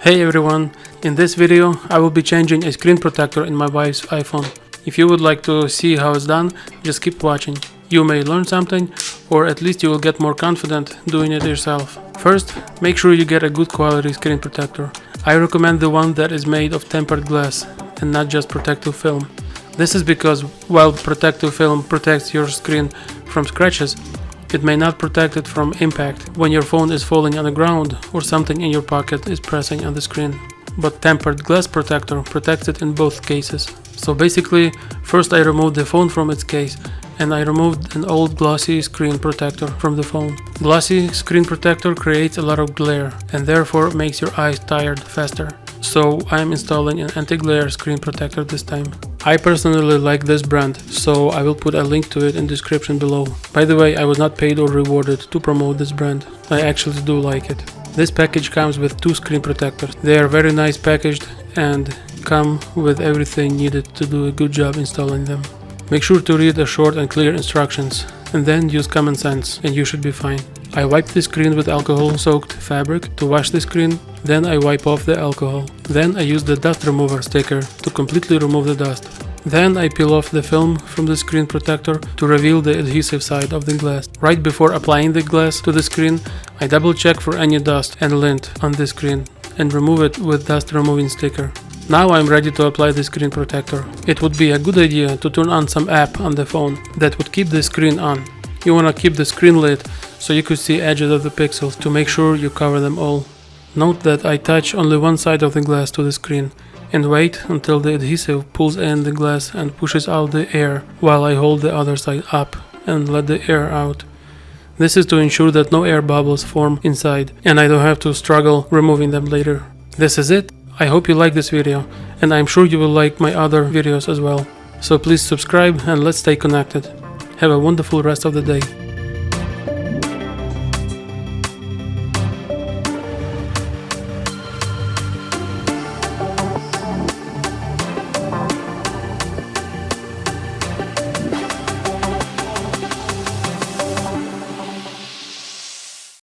Hey everyone, in this video I will be changing a screen protector in my wife's iPhone. If you would like to see how it's done, just keep watching. You may learn something, or at least you will get more confident doing it yourself. First, make sure you get a good quality screen protector. I recommend the one that is made of tempered glass and not just protective film. This is because while protective film protects your screen from scratches, it may not protect it from impact when your phone is falling on the ground or something in your pocket is pressing on the screen. But tempered glass protector protects it in both cases. So basically, first I removed the phone from its case and I removed an old glossy screen protector from the phone. Glossy screen protector creates a lot of glare and therefore makes your eyes tired faster. So I'm installing an anti-glare screen protector this time. I personally like this brand, so I will put a link to it in the description below. By the way, I was not paid or rewarded to promote this brand. I actually do like it. This package comes with 2 screen protectors. They are very nice packaged and come with everything needed to do a good job installing them. Make sure to read the short and clear instructions and then use common sense and you should be fine. I wipe the screen with alcohol-soaked fabric to wash the screen, then I wipe off the alcohol. Then I use the dust remover sticker to completely remove the dust. Then I peel off the film from the screen protector to reveal the adhesive side of the glass. Right before applying the glass to the screen, I double check for any dust and lint on the screen and remove it with dust removing sticker. Now I'm ready to apply the screen protector. It would be a good idea to turn on some app on the phone that would keep the screen on. You want to keep the screen lit so you could see edges of the pixels to make sure you cover them all. Note that I touch only one side of the glass to the screen and wait until the adhesive pulls in the glass and pushes out the air while I hold the other side up and let the air out. This is to ensure that no air bubbles form inside and I don't have to struggle removing them later. This is it. I hope you like this video and I'm sure you will like my other videos as well. So please subscribe and let's stay connected. Have a wonderful rest of the day.